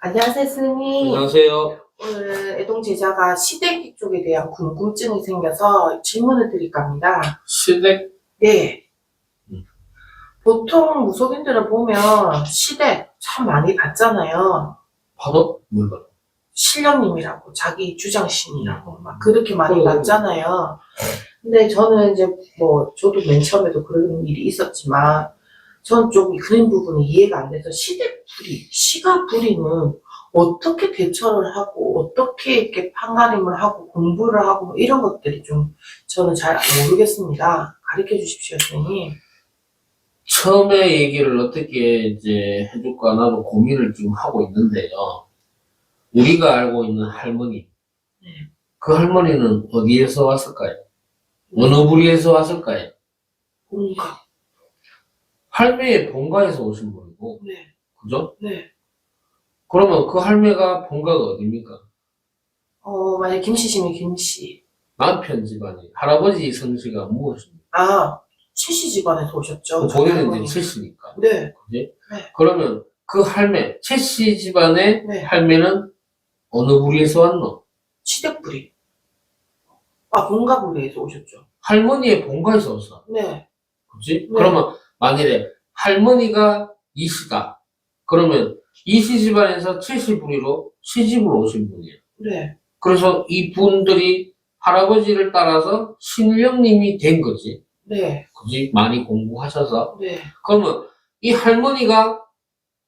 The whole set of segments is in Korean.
안녕하세요, 스님. 안녕하세요. 오늘 애동 제자가 시댁 쪽에 대한 궁금증이 생겨서 질문을 드릴까 합니다. 시댁? 네. 음. 보통 무속인들을 보면 시댁 참 많이 봤잖아요. 봐도? 뭘 봐? 신령님이라고, 자기 주장신이라고, 막 그렇게 많이 그래. 봤잖아요. 근데 저는 이제 저도 맨 처음에도 그런 일이 있었지만, 전 좀 그런 부분이 이해가 안 돼서 시가 부리는 어떻게 대처를 하고 어떻게 이렇게 판가림을 하고 공부를 하고 뭐 이런 것들이 좀 저는 잘 모르겠습니다. 가르쳐 주십시오, 선생님. 처음에 얘기를 어떻게 이제 해줄까 나도 고민을 지금 하고 있는데요. 우리가 알고 있는 할머니. 네. 그 할머니는 어디에서 왔을까요? 어느 부리에서 왔을까요? 본가. 할매의 본가에서 오신 분이고, 네. 그죠? 네. 그러면 그 할매가 본가가 어디입니까? 만약 김씨시면 김씨. 남편 집안이, 할아버지 성씨가 무엇입니까? 아, 최씨 집안에서 오셨죠? 본인은 할머니. 이제 최씨니까. 네. 그지? 네. 그러면 그 할매, 최씨 집안의 네. 할매는 어느 부리에서 왔노? 시댁부리. 아, 본가부리에서 오셨죠? 할머니의 본가에서 왔어. 네. 그치? 네. 그러면 만일에 할머니가 이씨다. 그러면 이씨 집안에서 최씨 부리로 시집을 오신 분이에요. 네. 그래서 이 분들이 할아버지를 따라서 신령님이 된 거지. 네. 그지? 많이 공부하셔서. 네. 그러면 이 할머니가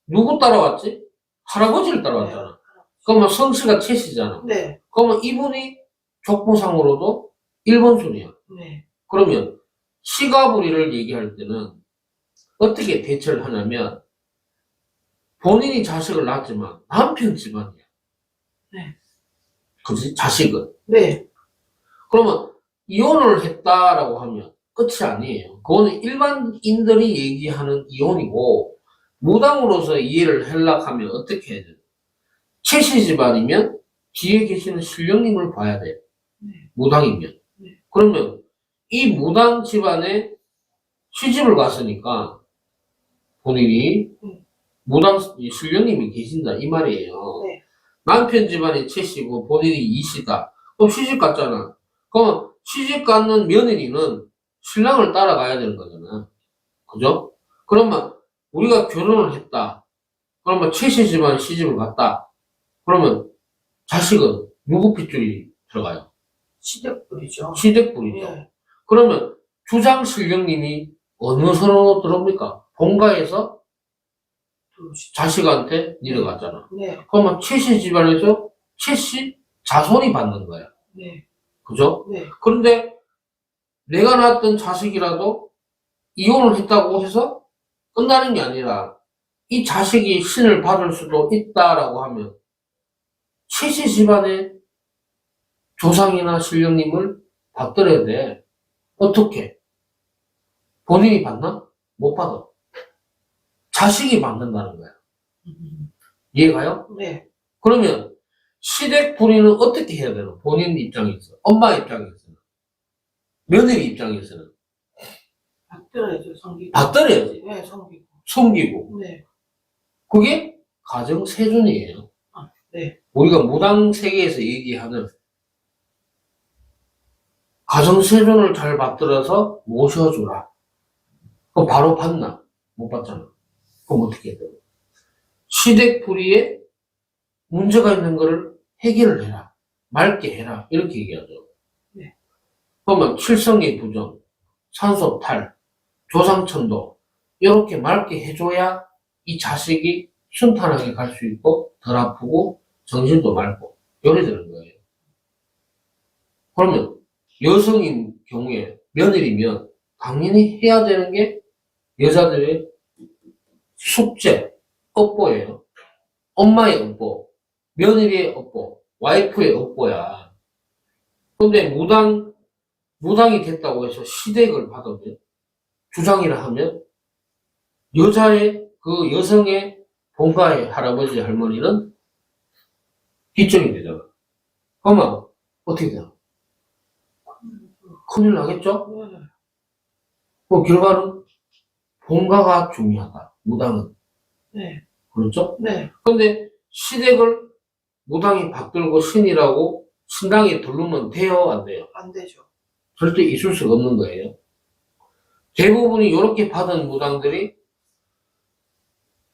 누구 따라왔지? 할아버지를 따라왔잖아. 그러면 성씨가 최씨잖아. 네. 그러면 이분이 족보상으로도 1번 순이야. 네. 그러면 시가부리를 얘기할 때는 어떻게 대처를 하냐면 본인이 자식을 낳았지만 남편 집안이야. 네. 그지? 자식은. 네. 그러면 이혼을 했다라고 하면 끝이 아니에요. 그거는 일반인들이 얘기하는 이혼이고 무당으로서 이해를 하려고 하면 어떻게 해야 돼요? 최씨 집안이면 뒤에 계시는 신령님을 봐야 돼. 네. 무당이면. 네. 그러면 이 무당 집안에 시집을 갔으니까 본인이 무당 신령님이 계신다 이 말이에요. 네. 남편 집안이 최씨고 본인이 이씨다. 그럼 시집 갔잖아. 그럼 시집 갔는 며느리는 신랑을 따라가야 되는 거잖아. 그죠? 그러면 우리가 결혼을 했다. 그러면 최씨 집안에 시집을 갔다. 그러면 자식은 누구 핏줄이 들어가요? 시댁부리죠. 시댁부리죠. 네. 그러면 주장 신령님이 어느 선으로 들어옵니까? 본가에서 자식한테 내려갔잖아. 네. 그러면 최씨 집안에서 최씨 자손이 받는 거야. 네. 그죠? 네. 그런데 내가 낳았던 자식이라도 이혼을 했다고 해서 끝나는 게 아니라 이 자식이 신을 받을 수도 있다라고 하면 최씨 집안의 조상이나 신령님을 받들어야 돼. 어떻게? 본인이 받나? 못 받아. 자식이 받는다는 거야. 이해가요? 네. 그러면 시댁 부리는 어떻게 해야 되나? 본인 입장에서, 엄마 입장에서는, 며느리 입장에서는 받들어야죠, 성기고. 받들어야지. 네, 성기고. 숨기고. 네. 그게 가정세존이에요. 네. 우리가 무당 세계에서 얘기하는 가정세존을 잘 받들어서 모셔주라. 그럼 바로 받나? 못 받잖아. 그럼 어떻게 해야 돼? 시댁 부리에 문제가 있는 거를 해결을 해라. 맑게 해라. 이렇게 얘기하죠. 네. 그러면 칠성의 부정, 산소탈, 조상천도 이렇게 맑게 해줘야 이 자식이 순탄하게 갈 수 있고 덜 아프고 정신도 맑고 이래 되는 거예요. 그러면 여성인 경우에 며느리면 당연히 해야 되는 게 여자들의 숙제, 업보예요. 엄마의 업보, 며느리의 업보, 와이프의 업보야. 근데 무당이 됐다고 해서 시댁을 받으면, 주장이라 하면, 그 여성의 본가의 할아버지, 할머니는 뒷전이 되잖아. 그러면, 어떻게 되나? 큰일 나겠죠? 네. 그 결과는 본가가 중요하다. 무당은. 네. 그렇죠? 네. 근데 시댁을 무당이 받들고 신이라고 신당에 두르면 돼요, 안 돼요? 안 되죠. 절대 있을 수가 없는 거예요. 대부분이 이렇게 받은 무당들이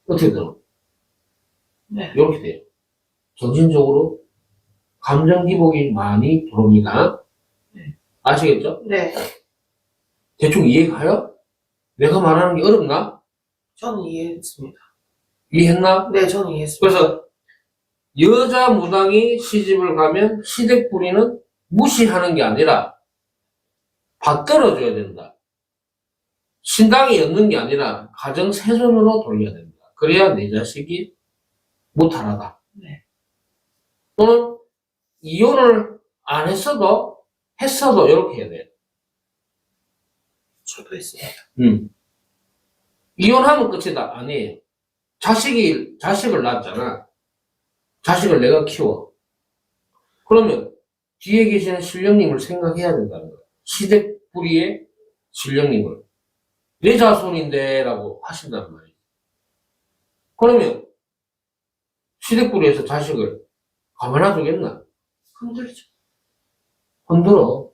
어떻게 되나? 네. 이렇게 돼요. 정신적으로 감정 기복이 많이 들어옵니다. 네. 아시겠죠? 네. 대충 이해가요? 내가 말하는 게 어렵나? 저는 이해했습니다. 이해했나? 네, 저는 이해했습니다. 그래서 여자 무당이 시집을 가면 시댁 뿌리는 무시하는 게 아니라 받들어줘야 된다. 신당이 엮는 게 아니라 가정 세손으로 돌려야 된다. 그래야 내 자식이 무탈하다. 네. 또는 이혼을 안 했어도 이렇게 해야 돼. 저도 했습니다. 이혼하면 끝이다. 아니에요. 자식을 낳았잖아. 자식을 내가 키워. 그러면 뒤에 계시는 신령님을 생각해야 된다는 거야. 시댁 뿌리의 신령님을. 내 자손인데 라고 하신단 말이에요. 그러면 시댁 뿌리에서 자식을 가만히 두겠나? 힘들죠. 흔들어.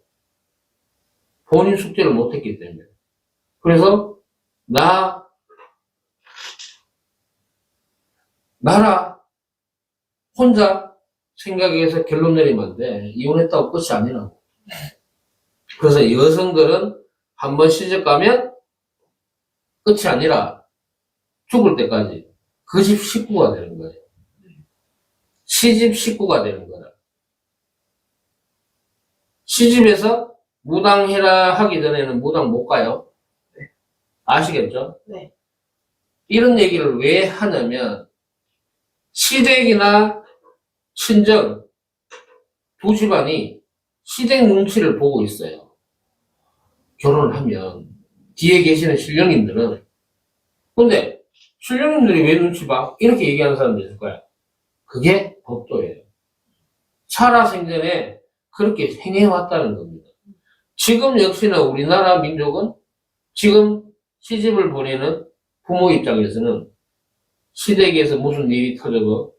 본인 숙제를 못했기 때문에. 그래서 나라 혼자 생각해서 결론 내리면 안 돼. 이혼했다고 끝이 아니라고. 그래서 여성들은 한 번 시집 가면 끝이 아니라 죽을 때까지 그 집 식구가 되는 거예요. 시집 식구가 되는 거라. 시집에서 무당해라 하기 전에는 무당 못 가요. 아시겠죠? 네. 이런 얘기를 왜 하냐면 시댁이나 친정 두 집안이 시댁 눈치를 보고 있어요. 결혼을 하면 뒤에 계시는 신령님들은 근데 신령님들이 왜 눈치 봐? 이렇게 얘기하는 사람도 있을 거야. 그게 법도예요. 살아생전에 그렇게 행해왔다는 겁니다. 지금 역시나 우리나라 민족은 지금 시집을 보내는 부모 입장에서는 시댁에서 무슨 일이 터져도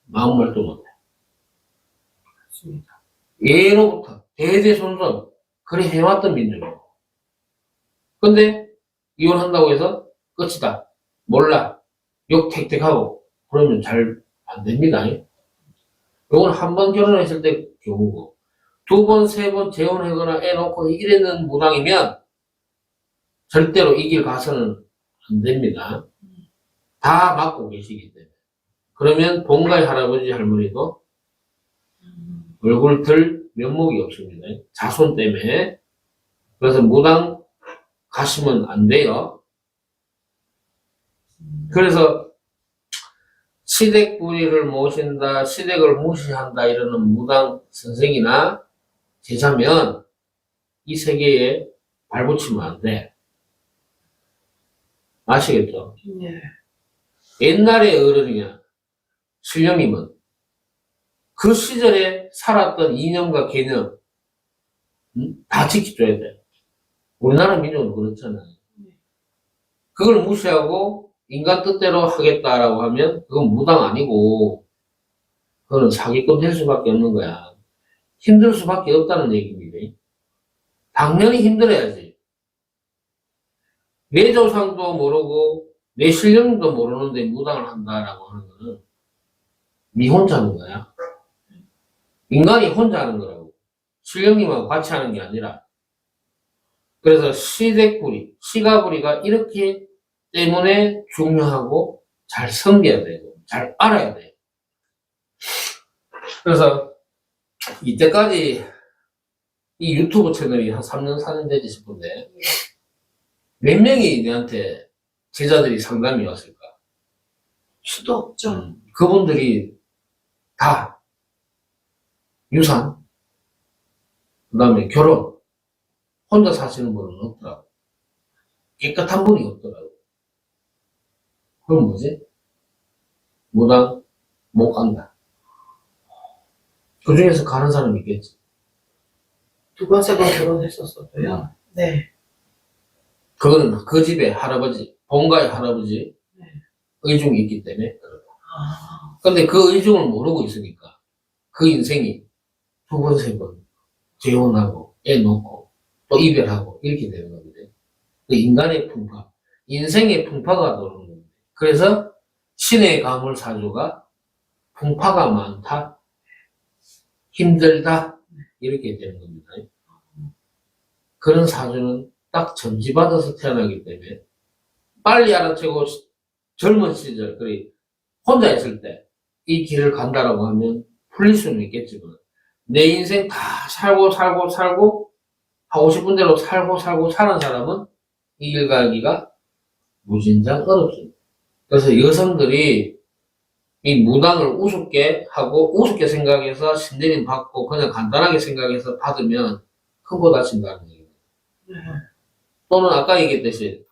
마음 말도 못해. 맞습니다. 예로부터 대대손손 그래 해왔던 민족이에요. 근데 이혼한다고 해서 끝이다. 몰라. 욕 택택하고 그러면 잘 안 됩니다. 이건 한 번 결혼했을 때 경우고 두 번, 세 번 재혼하거나 애 놓고 이러는 무당이면 절대로 이 길 가서는 안 됩니다. 다 맡고 계시기 때문에. 그러면 본가의 할아버지, 할머니도 얼굴 들 면목이 없습니다. 자손 때문에. 그래서 무당 가시면 안 돼요. 그래서 시댁 뿌리를 모신다, 시댁을 무시한다 이러는 무당 선생이나 제자면 이 세계에 발붙이면 안 돼. 아시겠죠? 네. 옛날의 어른이냐, 신령님은 그 시절에 살았던 이념과 개념 다 지켜줘야 돼. 우리나라 민족은 그렇잖아요. 그걸 무시하고 인간 뜻대로 하겠다라고 하면 그건 무당 아니고 그거는 사기꾼 될 수밖에 없는 거야. 힘들 수밖에 없다는 얘기입니다. 당연히 힘들어야지. 내 조상도 모르고 내 신령도 모르는데 무당을 한다라고 하는 거는 니 혼자 하는 거야. 인간이 혼자 하는 거라고. 신령님하고 같이 하는 게 아니라. 그래서 시댁뿌리, 시가뿌리가 이렇게 때문에 중요하고 잘 섬겨야 되고 잘 알아야 돼요. 그래서 이때까지 이 유튜브 채널이 한 3년, 4년 되지 싶은데 몇 명이 내한테 제자들이 상담이 왔을까? 수도 없죠. 그분들이 다 유산, 그 다음에 결혼, 혼자 사시는 분은 없더라고. 깨끗한 분이 없더라고. 그럼 뭐지? 무당 못 간다. 그 중에서 가는 사람이 있겠지. 두 번, 세 번 결혼했었어도요. 네. 그거는 그 집의 할아버지, 본가의 할아버지 네. 의중이 있기 때문에 그렇다. 아, 근데 그 의중을 모르고 있으니까 그 인생이 두 번, 세 번 재혼하고 애 놓고 또 이별하고 이렇게 되는 건데 그 인간의 풍파, 인생의 풍파가 도는 겁니다. 그래서 신의 가물사주가 풍파가 많다, 힘들다 이렇게 되는 겁니다. 그런 사주는 딱 점지받아서 태어나기 때문에 빨리 알아채고 젊은 시절, 그리 혼자 있을 때 이 길을 간다라고 하면 풀릴 수는 있겠지만 내 인생 다 살고 하고 싶은 대로 살고 사는 사람은 이 길 가기가 무진장 어렵습니다. 그래서 여성들이 이 무당을 우습게 하고 우습게 생각해서 신내림 받고 그냥 간단하게 생각해서 받으면 큰 거 다친다는 얘기예요. 네. 또는 아까 얘기했듯이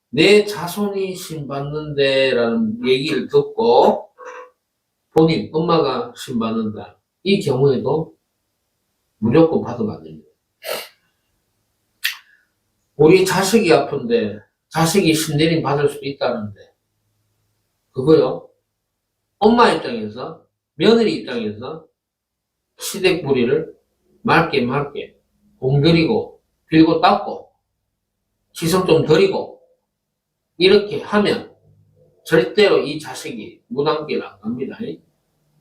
내 자손이 신받는데 라는 얘기를 듣고 본인 엄마가 신받는다 이 경우에도 무조건 받으면 안 됩니다. 우리 자식이 아픈데 자식이 신내림 받을 수도 있다는데 그거요 엄마 입장에서 며느리 입장에서 시댁부리를 맑게 공들이고 빌고 닦고 시선 좀 들이고 이렇게 하면 절대로 이 자식이 무당길 안 갑니다.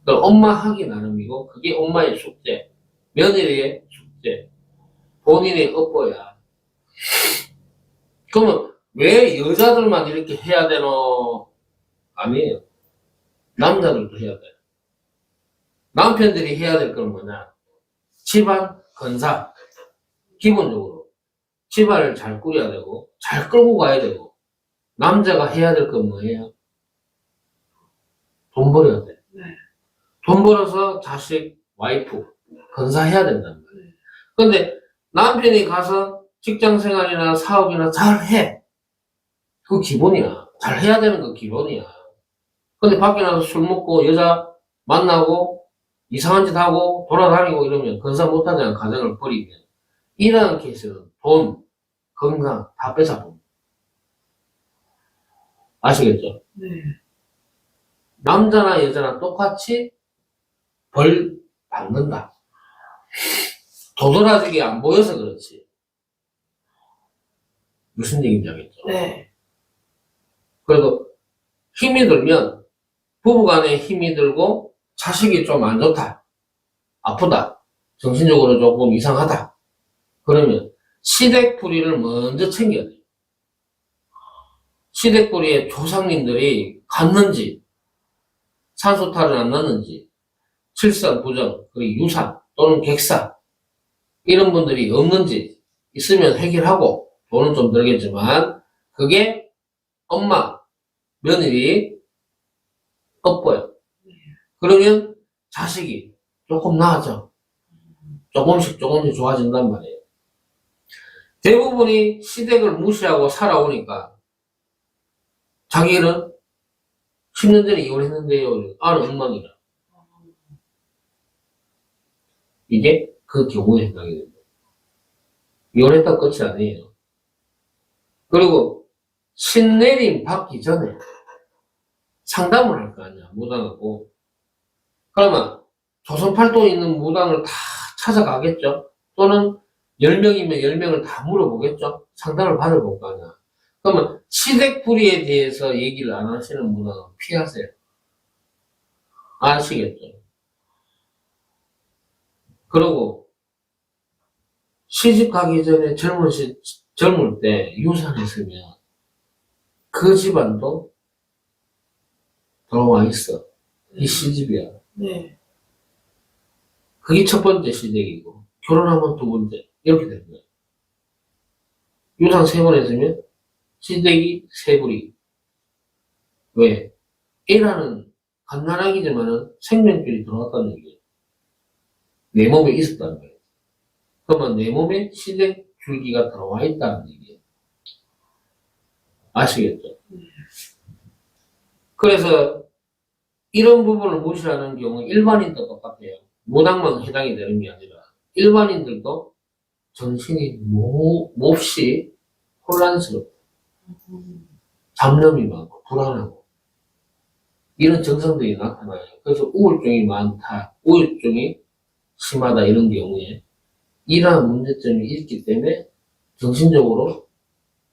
엄마 하기 나름이고 그게 엄마의 숙제, 며느리의 숙제, 본인의 업보야. 그러면 왜 여자들만 이렇게 해야 되노? 아니에요. 남자들도 해야 돼요. 남편들이 해야 될 건 뭐냐? 집안 건사. 기본적으로 집안을 잘 꾸려야 되고 잘 끌고 가야 되고 남자가 해야 될 건 뭐예요? 돈 벌어야 돼. 네. 돈 벌어서 자식, 와이프 건사해야 된단 말이에요. 근데 남편이 가서 직장 생활이나 사업이나 잘 해. 그 기본이야. 잘 해야 되는 거 기본이야. 근데 밖에 나가서 술 먹고 여자 만나고 이상한 짓 하고 돌아다니고 이러면 건사 못하잖아. 가정을 버리면. 이러한 케이스는 돈, 건강 다 뺏어봅니다. 아시겠죠? 네. 남자나 여자나 똑같이 벌 받는다. 도드라지게 안 보여서 그렇지. 무슨 얘기인지 알겠죠? 네. 그래도 힘이 들면 부부간에 힘이 들고 자식이 좀 안 좋다. 아프다. 정신적으로 조금 이상하다. 그러면 시댁부리를 먼저 챙겨야 돼요. 시댁부리에 조상님들이 갔는지 산소탈을 안 났는지 칠산, 부정, 그리고 유산 또는 객사 이런 분들이 없는지 있으면 해결하고 돈은 좀 들겠지만 그게 엄마, 며느리 업보요. 그러면 자식이 조금 나아져. 조금씩 좋아진단 말이에요. 대부분이 시댁을 무시하고 살아오니까 자기는 10년 전에 이혼했는데요. 아는 엉망이라. 이게 그 경우에 해당이 됩니다. 이혼했다 끝이 아니에요. 그리고 신내림 받기 전에 상담을 할 거 아니야. 무당하고. 그러면 조선팔도에 있는 무당을 다 찾아가겠죠. 또는 10명이면 10명을 다 물어보겠죠. 상담을 받아볼 거 아니야. 그러면 시댁부리에 대해서 얘기를 안 하시는 무당은 피하세요. 아시겠죠? 그리고 시집 가기 전에 젊을 때 유산했으면 그 집안도 들어와 있어. 이 시집이야. 네. 그게 첫 번째 시댁이고 결혼하면 두 번째 이렇게 되는 거야. 유산 3번 했으면 시댁이 3부리. 왜? 애라는 갓난아기지만은 생명줄이 들어왔다는 얘기예요. 내 몸에 있었다는 거예요. 그러면 내 몸에 시댁 줄기가 들어와 있다는 얘기예요. 아시겠죠? 그래서 이런 부분을 무시하는 경우 일반인도 똑같아요. 무당만 해당이 되는 게 아니라 일반인들도 정신이 몹시 혼란스럽고 잡념이 많고 불안하고 이런 증상들이 나타나요. 그래서 우울증이 많다, 우울증이 심하다 이런 경우에 이러한 문제점이 있기 때문에 정신적으로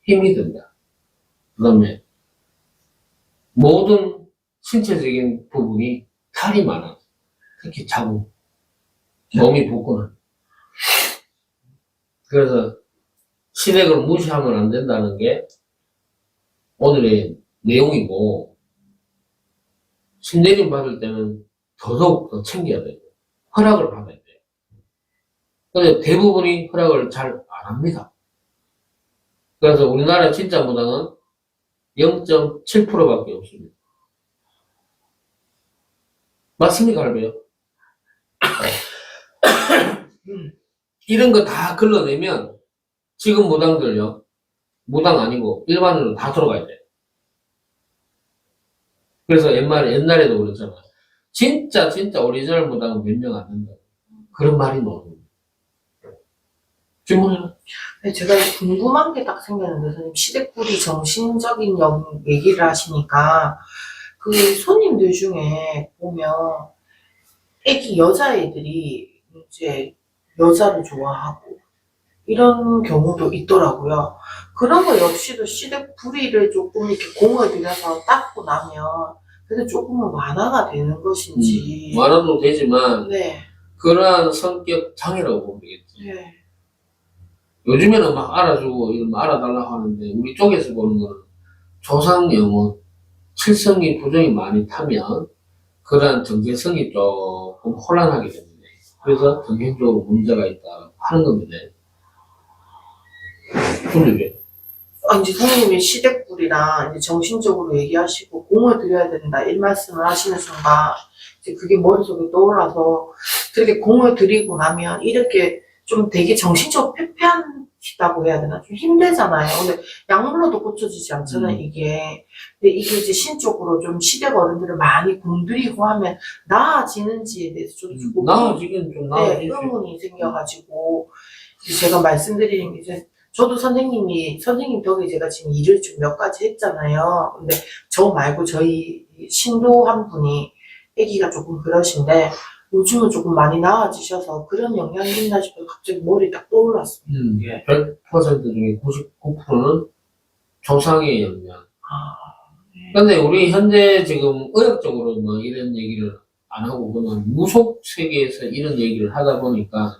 힘이 든다. 그 다음에 모든 신체적인 부분이 탈이 많아. 특히 자궁, 몸이 붓거나. 그래서 시댁을 무시하면 안 된다는 게 오늘의 내용이고, 신내림 받을 때는 더더욱 더 챙겨야 돼요. 허락을 받아야 돼요. 근데 대부분이 허락을 잘 안 합니다. 그래서 우리나라 진짜 무당은 0.7%밖에 없습니다. 맞습니까, 할배요? 이런 거 다 걸러내면 지금 무당들요, 무당 아니고 일반으로 다 들어가야 돼. 그래서 옛날에도 그랬잖아. 진짜 오리지널 무당은 몇 명 안 된다. 그런 말이 나오는 질문해라. 네, 제가 궁금한 게 딱 생겼는데, 선생님, 시댁불이 정신적인 얘기를 하시니까, 그 손님들 중에 보면, 애기 여자애들이 이제 여자를 좋아하고, 이런 경우도 있더라고요. 그런 거 역시도 시댁불이를 조금 이렇게 공을 들여서 닦고 나면, 그래도 조금은 완화가 되는 것인지. 말아도 되지만 네, 그러한 성격 장애라고 보면 되겠지. 네, 요즘에는 막 알아주고 이런 거 알아달라고 하는데 우리 쪽에서 보는 거는 조상 영혼, 칠성이 부정이 많이 타면 그러한 정체성이 조금 혼란하게 됩니다. 그래서 정신적으로 문제가 있다 하는 겁니다. 근데 이제 선생님이 시댁불이랑 이제 정신적으로 얘기하시고 공을 들여야 된다 이 말씀을 하시는 순간 이제 그게 머릿속에 떠올라서 그렇게 공을 들이고 나면 이렇게 좀 되게 정신적으로 패패하시다고 해야 되나? 좀 힘들잖아요. 근데 약물로도 고쳐지지 않잖아요, 이게. 근데 이게 이제 신적으로 좀 시댁 어른들을 많이 공들이고 하면 나아지는지에 대해서 좀 조금 나아지긴 좀 네, 나아지지. 의문이 생겨가지고 이제 제가 말씀드리는 게 이제 저도 선생님 덕에 제가 지금 일을 좀 몇 가지 했잖아요. 근데 저 말고 저희 신도 한 분이 아기가 조금 그러신데 요즘은 조금 많이 나아지셔서 그런 영향이 있나 싶어서 갑자기 머리 딱 떠올랐습니다. 예. 100% 중에 99%는 조상의 영향. 아, 네. 근데 우리 현재 지금 의학적으로 뭐 이런 얘기를 안 하고 그냥 무속 세계에서 이런 얘기를 하다 보니까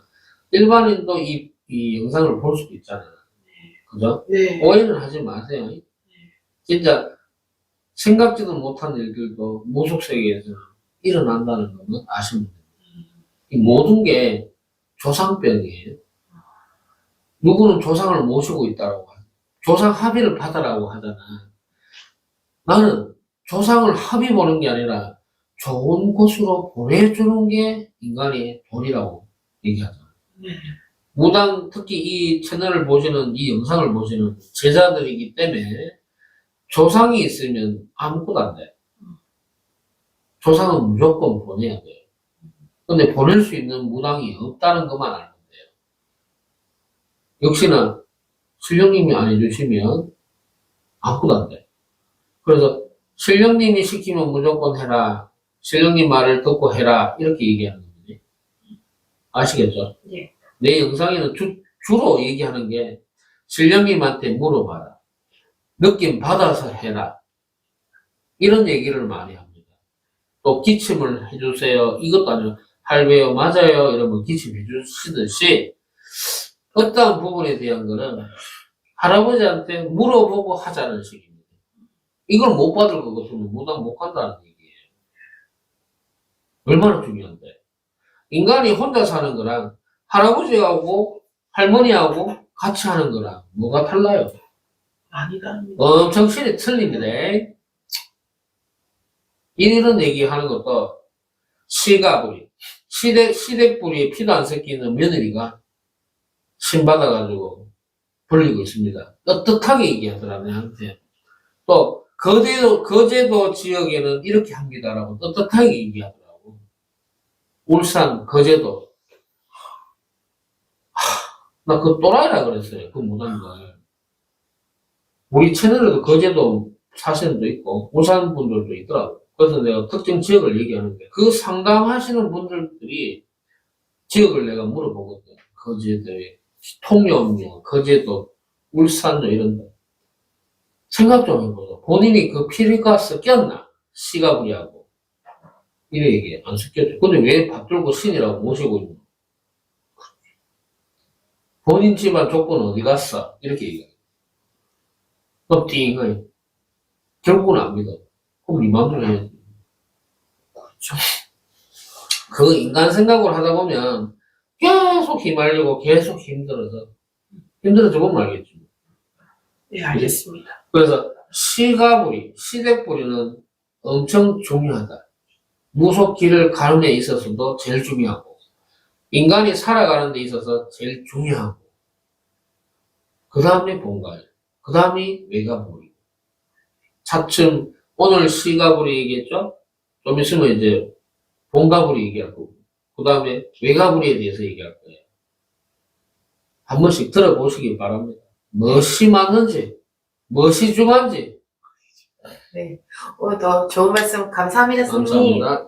일반인도 이 영상을 볼 수도 있잖아요. 그죠? 네. 오해는 하지 마세요. 진짜 생각지도 못한 일들도 무속 세계에서 일어난다는 거는 아시면 돼요. 이 모든 게 조상병이에요. 누구는 조상을 모시고 있다라고 하죠. 조상 합의를 받으라고 하잖아. 나는 조상을 합의 보는 게 아니라 좋은 곳으로 보내주는 게 인간의 돈이라고 얘기하잖아. 네. 무당, 특히 이 채널을 보시는, 이 영상을 보시는 제자들이기 때문에 조상이 있으면 아무것도 안 돼. 조상은 무조건 보내야 돼. 근데 보낼 수 있는 무당이 없다는 것만 알면 돼요. 역시나 신령님이 안 해주시면 아무것도 안 돼. 그래서 신령님이 시키면 무조건 해라. 신령님 말을 듣고 해라. 이렇게 얘기하는 거지. 아시겠죠? 네. 내 영상에는 주로 얘기하는 게 신령님한테 물어봐라. 느낌 받아서 해라. 이런 얘기를 많이 합니다. 또 기침을 해주세요. 이것도 아니고 할배요 맞아요 이러면 기침 해주시듯이 어떠한 부분에 대한 거는 할아버지한테 물어보고 하자는 식입니다. 이걸 못 받을 것 같으면 무당 못 간다는 얘기예요. 얼마나 중요한데. 인간이 혼자 사는 거랑 할아버지하고 할머니하고 같이 하는 거랑 뭐가 달라요? 많이 다릅니다. 엄청 실이 틀립니다. 이런 얘기 하는 것도 시가부리. 시댁부리에 피도 안 섞이는 며느리가 신 받아가지고 벌리고 있습니다. 떳떳하게 얘기하더라, 내한테. 또, 거제도 지역에는 이렇게 합니다라고 떳떳하게 얘기하더라고. 울산, 거제도. 나 그 또라이라 그랬어요. 그 못한 걸. 우리 채널에도 거제도 사시는 분도 있고, 울산 분들도 있더라고. 그래서 내가 특정 지역을 얘기하는데, 그 상담하시는 분들이 지역을 내가 물어보거든. 거제도에, 통영요, 거제도, 울산요, 이런 데. 생각 좀 해보자. 본인이 그 피리가스 꼈나? 시가부리하고. 이래 얘기해. 안 섞여져. 근데 왜 받들고 신이라고 모시고 있노? 본인 집안 조건 어디 갔어? 이렇게 얘기해. 그럼 띵해. 결국은 안 믿어. 그럼 네 맘대로 해야지. 그렇죠. 그 인간 생각으로 하다 보면 계속 휘말리고 계속 힘들어져 보면 알겠지. 네, 알겠습니다. 그래서 시가부리, 시댁부리는 엄청 중요하다. 무속길을 가는 데 있어서도 제일 중요하고, 인간이 살아가는 데 있어서 제일 중요하고, 그 다음에 본갈, 그 다음에 외가부리. 차츰, 오늘 시가부리 얘기했죠? 좀 있으면 이제 본가부리 얘기할 거고, 그 다음에 외가부리에 대해서 얘기할 거예요. 한 번씩 들어보시기 바랍니다. 무엇이 맞는지, 무엇이 중요한지. 네. 오늘 더 좋은 말씀 감사합니다, 선생님. 감사합니다.